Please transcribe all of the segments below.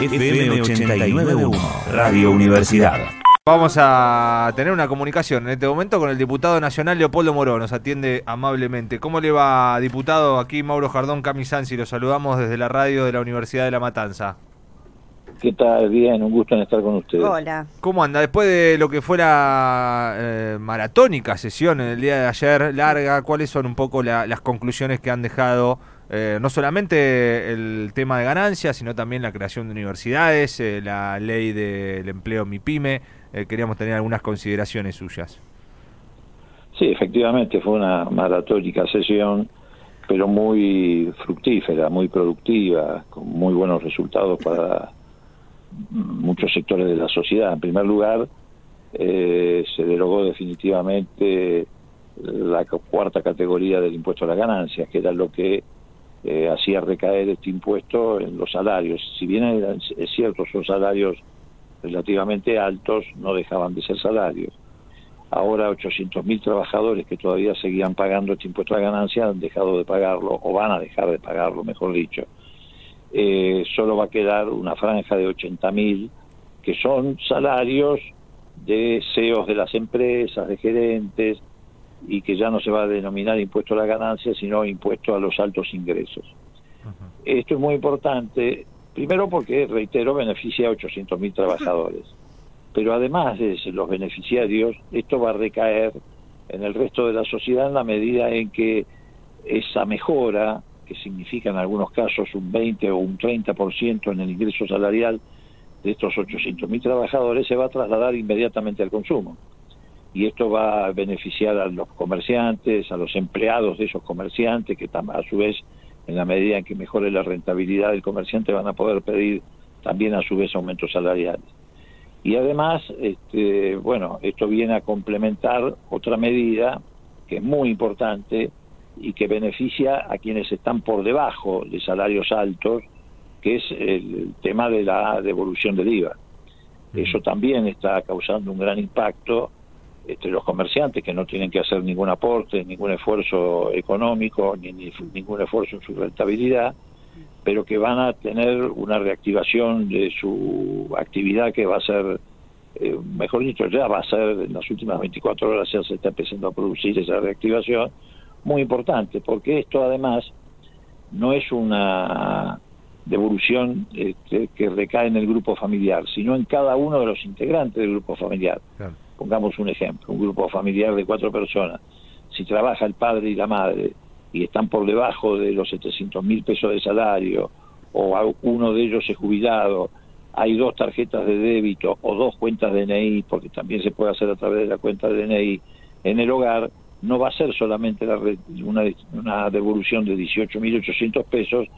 FM 89.1, Radio Universidad. Vamos a tener una comunicación en este momento con el diputado nacional Leopoldo Moró, nos atiende amablemente. ¿Cómo le va, diputado? Aquí Mauro Jardón, Cami Sansi, lo saludamos desde la radio de la Universidad de La Matanza. ¿Qué tal? Bien, un gusto en estar con ustedes. Hola. ¿Cómo anda? Después de lo que fue la maratónica sesión en el día de ayer, larga, ¿cuáles son un poco las conclusiones que han dejado no solamente el tema de ganancias, sino también la creación de universidades, la ley del empleo MIPYME? Queríamos tener algunas consideraciones suyas. Sí, efectivamente fue una maratónica sesión, pero muy fructífera, muy productiva, con muy buenos resultados para muchos sectores de la sociedad. En primer lugar, se derogó definitivamente la cuarta categoría del impuesto a las ganancias, que era lo que hacía recaer este impuesto en los salarios. Si bien es cierto, son salarios relativamente altos, no dejaban de ser salarios. Ahora 800.000 trabajadores que todavía seguían pagando este impuesto a la ganancia han dejado de pagarlo, o van a dejar de pagarlo, mejor dicho. Solo va a quedar una franja de 80.000, que son salarios de CEOs de las empresas, de gerentes, y que ya no se va a denominar impuesto a la ganancia, sino impuesto a los altos ingresos. Esto es muy importante, primero porque, reitero, beneficia a 800.000 trabajadores. Pero además de los beneficiarios, esto va a recaer en el resto de la sociedad en la medida en que esa mejora, que significa en algunos casos un 20 o un 30% en el ingreso salarial de estos 800.000 trabajadores, se va a trasladar inmediatamente al consumo. Y esto va a beneficiar a los comerciantes, a los empleados de esos comerciantes, que a su vez, en la medida en que mejore la rentabilidad del comerciante, van a poder pedir también a su vez aumentos salariales. Y además, esto viene a complementar otra medida que es muy importante y que beneficia a quienes están por debajo de salarios altos, que es el tema de la devolución del IVA. Eso también está causando un gran impacto entre los comerciantes, que no tienen que hacer ningún aporte, ningún esfuerzo económico, ni ningún esfuerzo en su rentabilidad, pero que van a tener una reactivación de su actividad que va a ser, mejor dicho, ya va a ser en las últimas 24 horas, ya se está empezando a producir esa reactivación, muy importante, porque esto además no es una devolución que recae en el grupo familiar, sino en cada uno de los integrantes del grupo familiar. Claro. Pongamos un ejemplo, un grupo familiar de 4 personas. Si trabaja el padre y la madre y están por debajo de los 700.000 pesos de salario, o uno de ellos es jubilado, hay 2 tarjetas de débito o 2 cuentas de DNI, porque también se puede hacer a través de la cuenta de DNI en el hogar, no va a ser solamente una devolución de 18.800 pesos,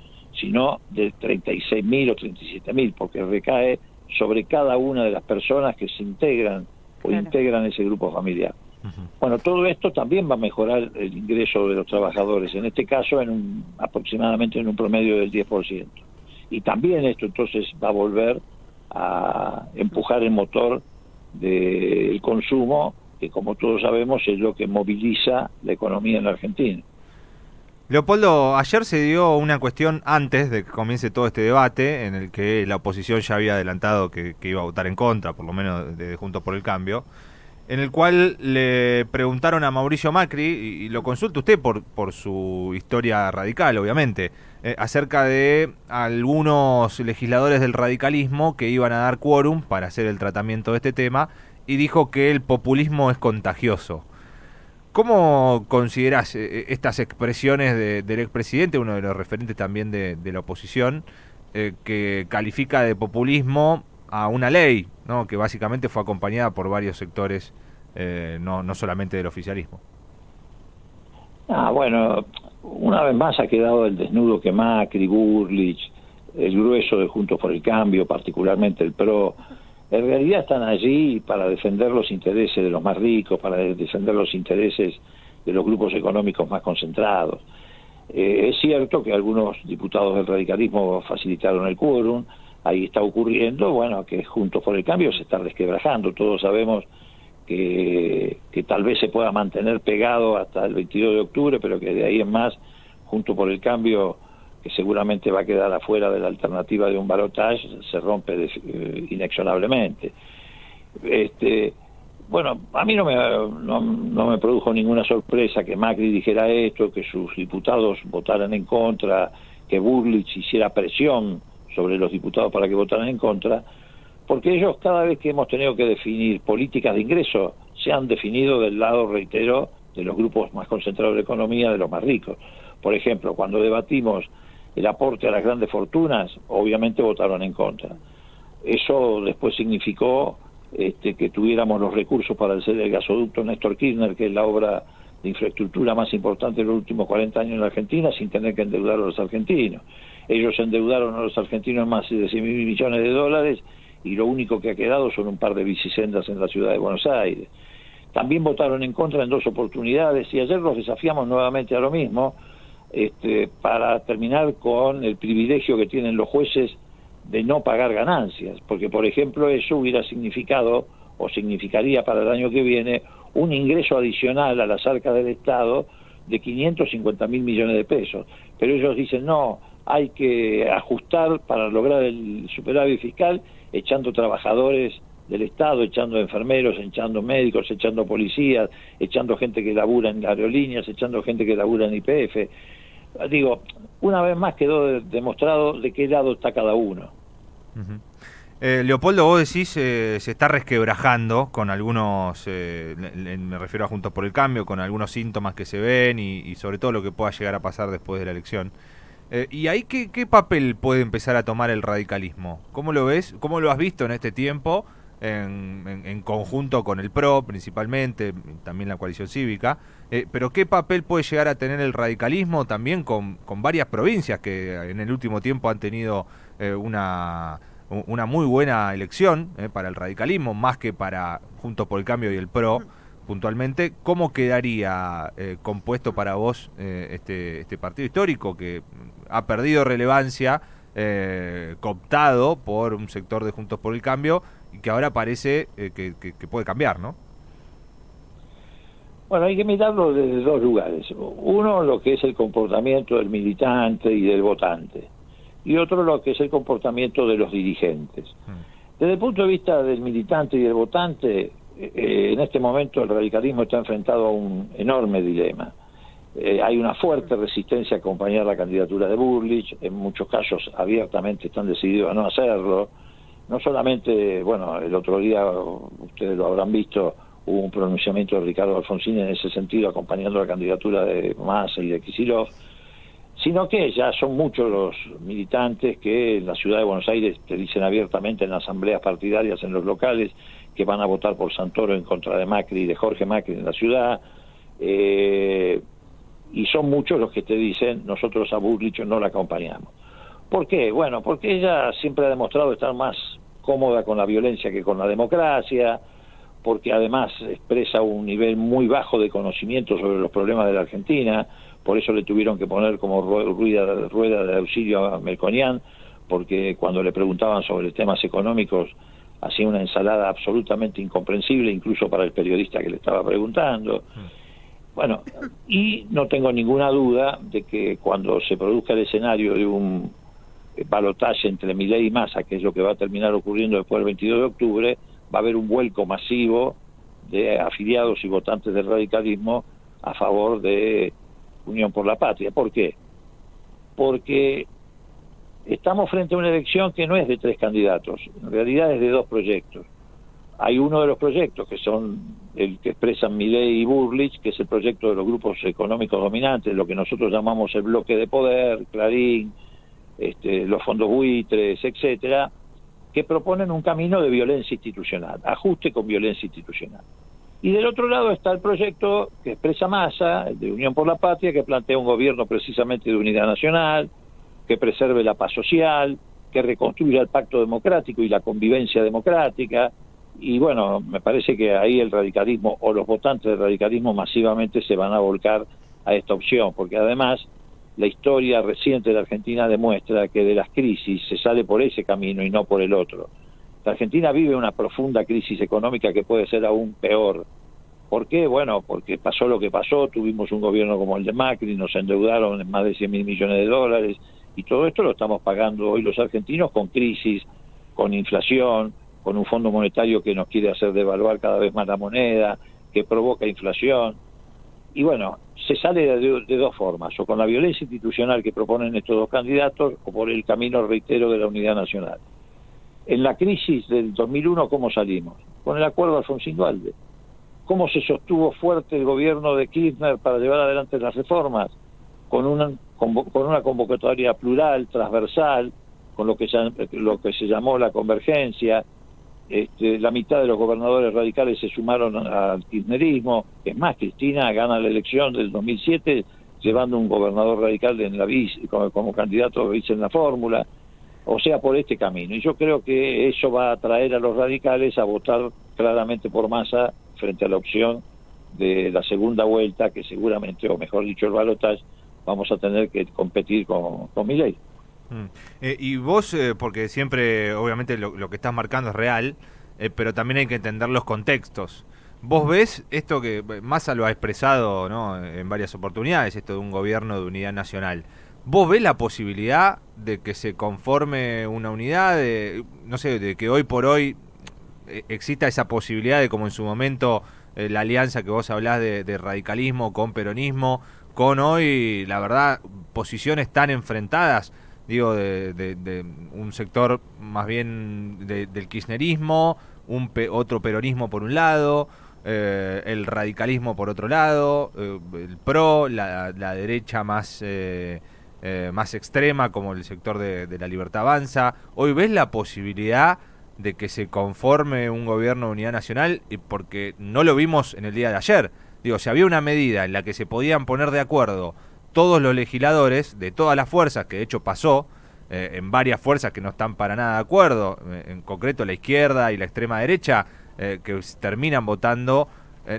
sino de 36.000 o 37.000, porque recae sobre cada una de las personas que se integran o integran ese grupo familiar. Bueno, todo esto también va a mejorar el ingreso de los trabajadores, en este caso aproximadamente en un promedio del 10%. Y también esto entonces va a volver a empujar el motor del consumo, que como todos sabemos es lo que moviliza la economía en la Argentina. Leopoldo, ayer se dio una cuestión antes de que comience todo este debate, en el que la oposición ya había adelantado que iba a votar en contra, por lo menos de Juntos por el Cambio, en el cual le preguntaron a Mauricio Macri, y lo consulta usted por su historia radical, obviamente, acerca de algunos legisladores del radicalismo que iban a dar quórum para hacer el tratamiento de este tema, y dijo que el populismo es contagioso. ¿Cómo considerás estas expresiones del expresidente, uno de los referentes también de la oposición, que califica de populismo a una ley, ¿no?, que básicamente fue acompañada por varios sectores, no solamente del oficialismo? Bueno, una vez más ha quedado el desnudo que Macri, Burlich, el grueso de Juntos por el Cambio, particularmente el PRO, en realidad están allí para defender los intereses de los más ricos, para defender los intereses de los grupos económicos más concentrados. Es cierto que algunos diputados del radicalismo facilitaron el quórum, ahí está ocurriendo, bueno, que Juntos por el Cambio se está resquebrajando. Todos sabemos que tal vez se pueda mantener pegado hasta el 22 de octubre, pero que de ahí en más, Juntos por el Cambio que seguramente va a quedar afuera de la alternativa de un balotaje, se rompe inexorablemente. Bueno, a mí no me produjo ninguna sorpresa que Macri dijera esto, que sus diputados votaran en contra, que Bullrich hiciera presión sobre los diputados para que votaran en contra, porque ellos, cada vez que hemos tenido que definir políticas de ingreso, se han definido del lado, reitero, de los grupos más concentrados de la economía, de los más ricos. Por ejemplo, cuando debatimos el aporte a las grandes fortunas, obviamente votaron en contra. Eso después significó que tuviéramos los recursos para hacer el gasoducto Néstor Kirchner, que es la obra de infraestructura más importante de los últimos 40 años en la Argentina, sin tener que endeudar a los argentinos. Ellos endeudaron a los argentinos más de 100.000 millones de dólares y lo único que ha quedado son un par de bicisendas en la ciudad de Buenos Aires. También votaron en contra en 2 oportunidades y ayer los desafiamos nuevamente a lo mismo, para terminar con el privilegio que tienen los jueces de no pagar ganancias, porque por ejemplo eso hubiera significado o significaría para el año que viene un ingreso adicional a las arcas del Estado de 550.000 millones de pesos, pero ellos dicen no, hay que ajustar para lograr el superávit fiscal echando trabajadores del Estado, echando enfermeros, echando médicos, echando policías, echando gente que labura en aerolíneas, echando gente que labura en YPF. Digo, una vez más quedó demostrado de qué lado está cada uno. Leopoldo, vos decís se está resquebrajando con algunos, me refiero a Juntos por el Cambio, con algunos síntomas que se ven y sobre todo lo que pueda llegar a pasar después de la elección. ¿Y ahí qué papel puede empezar a tomar el radicalismo? ¿Cómo lo ves? ¿Cómo lo has visto en este tiempo? En conjunto con el PRO principalmente, también la coalición cívica, pero ¿qué papel puede llegar a tener el radicalismo también con varias provincias que en el último tiempo han tenido una muy buena elección para el radicalismo, más que para Juntos por el Cambio y el PRO puntualmente? ¿Cómo quedaría compuesto para vos este partido histórico que ha perdido relevancia, cooptado por un sector de Juntos por el Cambio y que ahora parece que puede cambiar, ¿no? Bueno, hay que mirarlo desde 2 lugares. Uno, lo que es el comportamiento del militante y del votante, y otro, lo que es el comportamiento de los dirigentes. Desde el punto de vista del militante y del votante, en este momento el radicalismo está enfrentado a un enorme dilema. Hay una fuerte resistencia a acompañar la candidatura de Bullrich, en muchos casos abiertamente están decididos a no hacerlo. No solamente, bueno, el otro día, ustedes lo habrán visto, hubo un pronunciamiento de Ricardo Alfonsín en ese sentido, acompañando la candidatura de Massa y de Kicillof, sino que ya son muchos los militantes que en la ciudad de Buenos Aires te dicen abiertamente en asambleas partidarias, en los locales, que van a votar por Santoro en contra de Macri y de Jorge Macri en la ciudad, y son muchos los que te dicen nosotros a Bullrich no la acompañamos. ¿Por qué? Bueno, porque ella siempre ha demostrado estar más cómoda con la violencia que con la democracia, porque además expresa un nivel muy bajo de conocimiento sobre los problemas de la Argentina, por eso le tuvieron que poner como rueda de auxilio a Melconian, porque cuando le preguntaban sobre temas económicos hacía una ensalada absolutamente incomprensible, incluso para el periodista que le estaba preguntando. Bueno, y no tengo ninguna duda de que cuando se produzca el escenario de un balotaje entre Milei y Massa, que es lo que va a terminar ocurriendo después del 22 de octubre, va a haber un vuelco masivo de afiliados y votantes del radicalismo a favor de Unión por la Patria. ¿Por qué? Porque estamos frente a una elección que no es de 3 candidatos, en realidad es de 2 proyectos. Hay uno de los proyectos que son el que expresan Milei y Bullrich, que es el proyecto de los grupos económicos dominantes, lo que nosotros llamamos el bloque de poder, Clarín, los fondos buitres, etcétera, que proponen un camino de violencia institucional, ajuste con violencia institucional. Y del otro lado está el proyecto que expresa Massa, el de Unión por la Patria, que plantea un gobierno precisamente de unidad nacional, que preserve la paz social, que reconstruya el pacto democrático y la convivencia democrática. Y bueno, me parece que ahí el radicalismo o los votantes del radicalismo masivamente se van a volcar a esta opción, porque además la historia reciente de la Argentina demuestra que de las crisis se sale por ese camino y no por el otro. La Argentina vive una profunda crisis económica que puede ser aún peor. ¿Por qué? Bueno, porque pasó lo que pasó, tuvimos un gobierno como el de Macri, nos endeudaron en más de 100.000 millones de dólares, Y todo esto lo estamos pagando hoy los argentinos con crisis, con inflación, con un Fondo Monetario que nos quiere hacer devaluar cada vez más la moneda, que provoca inflación. Y bueno, se sale de dos formas, o con la violencia institucional que proponen estos dos candidatos, o por el camino, reitero, de la unidad nacional. En la crisis del 2001, ¿cómo salimos? Con el acuerdo Alfonsín-Duhalde. ¿Cómo se sostuvo fuerte el gobierno de Kirchner para llevar adelante las reformas? Con una convocatoria plural, transversal, con lo que se llamó la convergencia. La mitad de los gobernadores radicales se sumaron al kirchnerismo. Es más, Cristina gana la elección del 2007 llevando un gobernador radical en la vice, como candidato a vice en la fórmula, o sea, por este camino. Y yo creo que eso va a atraer a los radicales a votar claramente por Massa frente a la opción de la segunda vuelta, que seguramente, o mejor dicho, el balotaje, vamos a tener que competir con Milei. Y vos, porque siempre, obviamente, lo que estás marcando es real, pero también hay que entender los contextos. ¿Vos ves esto que Massa lo ha expresado, ¿no?, en varias oportunidades, esto de un gobierno de unidad nacional? ¿Vos ves la posibilidad de que se conforme una unidad, no sé, de que hoy por hoy exista esa posibilidad de, como en su momento, la alianza que vos hablás de radicalismo con peronismo, con hoy, la verdad, posiciones tan enfrentadas, digo, de un sector más bien del kirchnerismo, otro peronismo por un lado, el radicalismo por otro lado, el PRO, la derecha más extrema como el sector de La Libertad Avanza? ¿Hoy ves la posibilidad de que se conforme un gobierno de unidad nacional? Porque no lo vimos en el día de ayer. Digo, si había una medida en la que se podían poner de acuerdo todos los legisladores de todas las fuerzas, que de hecho pasó, en varias fuerzas que no están para nada de acuerdo, en concreto la izquierda y la extrema derecha, que terminan votando,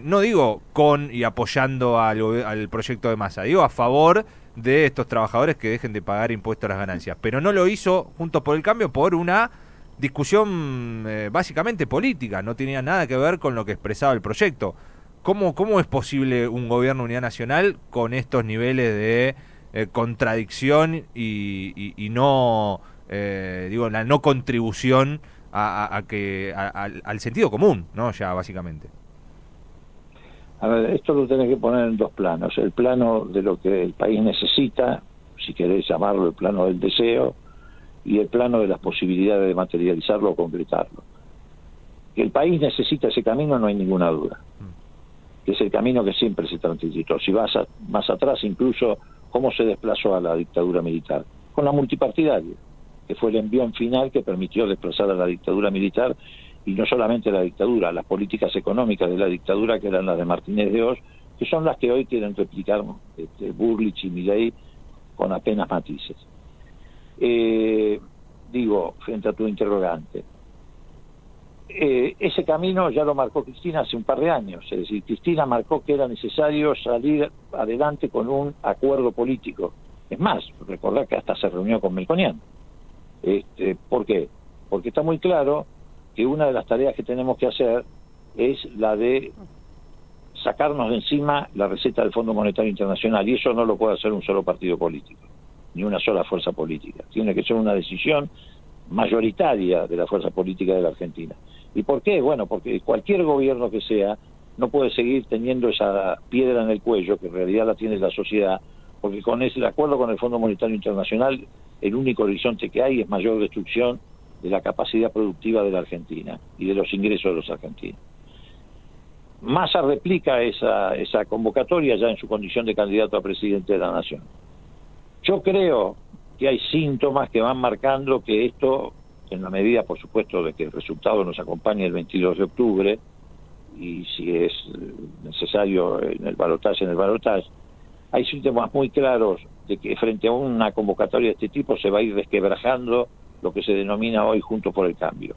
no digo con y apoyando al proyecto de Massa, digo a favor de estos trabajadores que dejen de pagar impuestos a las ganancias, pero no lo hizo Juntos por el Cambio por una discusión básicamente política, no tenía nada que ver con lo que expresaba el proyecto. ¿Cómo es posible un gobierno de unidad nacional con estos niveles de contradicción y no, digo, la no contribución al sentido común, ¿no? Ya, básicamente. A ver, esto lo tenés que poner en dos planos. El plano de lo que el país necesita, si querés llamarlo el plano del deseo, y el plano de las posibilidades de materializarlo o concretarlo. Que el país necesita ese camino, no hay ninguna duda. Que es el camino que siempre se transitó. Si vas más atrás, incluso cómo se desplazó a la dictadura militar, con la multipartidaria, que fue el envión final que permitió desplazar a la dictadura militar, y no solamente la dictadura, las políticas económicas de la dictadura, que eran las de Martínez de Oz, que son las que hoy quieren replicar Bullrich y Milei con apenas matices. Digo, frente a tu interrogante, ese camino ya lo marcó Cristina hace un par de años. Es decir, Cristina marcó que era necesario salir adelante con un acuerdo político. Es más, recordar que hasta se reunió con Melconian. ¿Por qué? Porque está muy claro que una de las tareas que tenemos que hacer es la de sacarnos de encima la receta del Fondo Monetario Internacional, y eso no lo puede hacer un solo partido político, ni una sola fuerza política. Tiene que ser una decisión mayoritaria de la fuerza política de la Argentina. ¿Y por qué? Bueno, porque cualquier gobierno que sea no puede seguir teniendo esa piedra en el cuello, que en realidad la tiene la sociedad, porque con el acuerdo con el Fondo Monetario Internacional, el único horizonte que hay es mayor destrucción de la capacidad productiva de la Argentina y de los ingresos de los argentinos. Massa replica esa convocatoria ya en su condición de candidato a presidente de la Nación. Yo creo que hay síntomas que van marcando que esto, en la medida, por supuesto, de que el resultado nos acompañe el 22 de octubre, y si es necesario en el balotaje, hay síntomas muy claros de que frente a una convocatoria de este tipo se va a ir resquebrajando lo que se denomina hoy Juntos por el Cambio.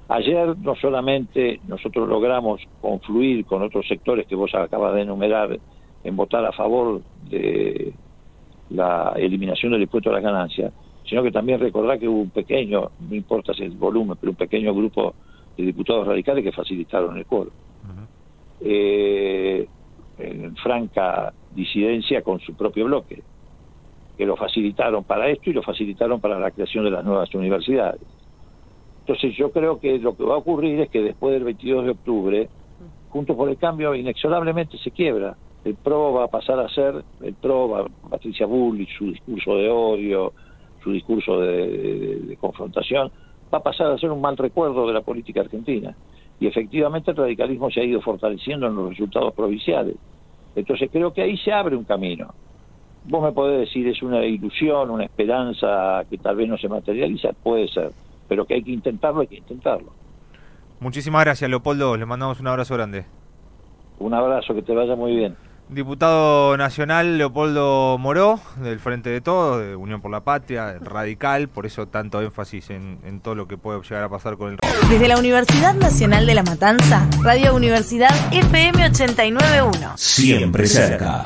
Ayer no solamente nosotros logramos confluir con otros sectores que vos acabas de enumerar en votar a favor de la eliminación del impuesto a las ganancias, sino que también recordar que hubo un pequeño, no importa el volumen, pero un pequeño grupo de diputados radicales que facilitaron el quórum. En franca disidencia con su propio bloque. que lo facilitaron para esto y lo facilitaron para la creación de las nuevas universidades. Entonces yo creo que lo que va a ocurrir es que después del 22 de octubre, Juntos por el Cambio inexorablemente se quiebra. El PRO va a pasar a ser, Patricia Bullrich, su discurso de odio, su discurso de confrontación, va a pasar a ser un mal recuerdo de la política argentina. Y efectivamente el radicalismo se ha ido fortaleciendo en los resultados provinciales. Entonces creo que ahí se abre un camino. Vos me podés decir, es una ilusión, una esperanza que tal vez no se materializa, puede ser, pero que hay que intentarlo, hay que intentarlo. Muchísimas gracias, Leopoldo, le mandamos un abrazo grande. Un abrazo, que te vaya muy bien. Diputado nacional Leopoldo Moró, del Frente de Todos, de Unión por la Patria, radical, por eso tanto énfasis en todo lo que puede llegar a pasar con el... Desde la Universidad Nacional de La Matanza, Radio Universidad FM 89.1. Siempre cerca.